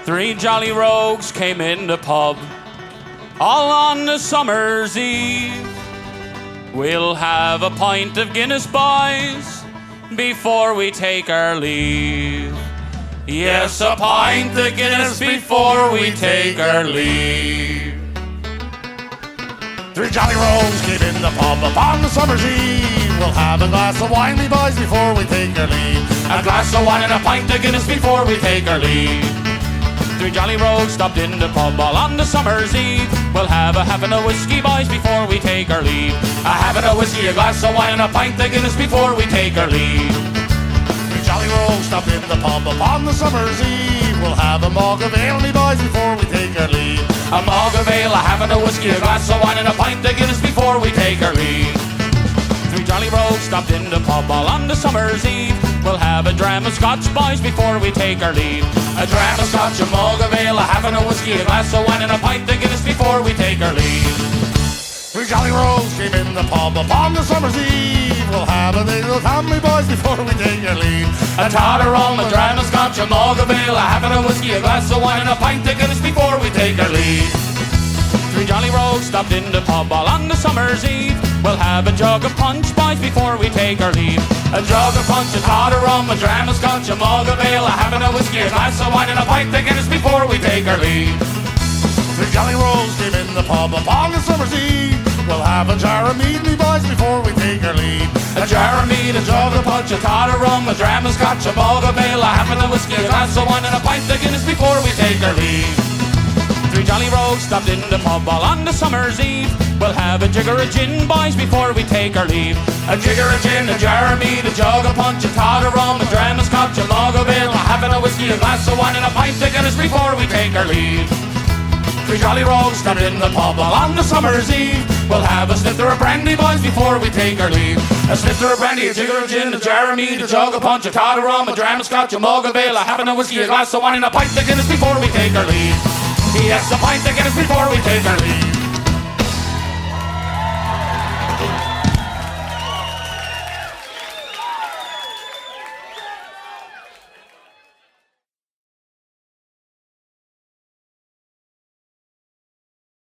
Three jolly rogues came in the pub, all on the summer's eve. We'll have a pint of Guinness, boys, before we take our leave. Yes, a pint of Guinness before we take our leave. Three jolly rogues came in the pub upon the summer's eve. We'll have a glass of wine, me boys, before we take our leave. A glass of wine and a pint of Guinness before we take our leave. Three jolly rogues stopped in the pub all on the summer's eve. We'll have a half and a whiskey, boys, before we take our leave. A half and a whiskey, a glass of wine and a pint of Guinness before we take our leave. Three jolly rogues stopped in the pub upon the summer's eve. We'll have a mug of ale, me boys, before we take our leave. A mug of ale, a half and a whiskey, a glass of wine and a pint of Guinness before we take our leave. Three jolly rogues stopped in the pub all on the summer's eve. We'll have a dram of scotch, boys, before we take our leave. A dram of scotch, a mug of ale, a half and a whiskey, a glass of wine and a pint of Guinness before we take our leave. Three jolly rogues came in the pub upon the summer's eve. We'll have a little family, boys, before we take our leave. A tot of rum, a dram of scotch, a mug of ale, a half and a whiskey, a glass of wine and a pint of Guinness before we take our leave. Three jolly rogues stopped in the pub all on the summer's eve. We'll have a jug of punch, boys, before we take our leave. A jug of punch, a tot of rum, a dram of scotch, a mug of ale, a half and a whiskey, a glass of wine and a pint of Guinness before we take our leave. Three jolly rogues came in the pub upon the summer's eve. We'll have a jar of mead, me boys, before we take our leave. A jar of mead, a jug of punch, a tot of rum, a dram of scotch, a mug of ale, a half and a whiskey, a glass of wine and a pint of Guinness before we take our leave. Three jolly rogues stopped in the pub all on the summer's eve. We'll have a jigger of gin, boys, before we take our leave. A jigger of gin, a jar of mead, a jug of punch, a tot of rum, a dram of scotch, a mug of ale, a half and a whiskey, a glass of wine and a pint of Guinness before we take our leave. Three jolly rogues stopped in the pub all on the summer's eve. We'll have a snifter of brandy, boys, before we take our leave. A snifter of brandy, a jigger of gin, a jar of mead, a jug of punch, a tot of rum, a dram of scotch, a mug of ale, a half and a whiskey, a glass of wine and a pint of Guinness before we take our leave. Yes, a pint of Guinness before we take our leave.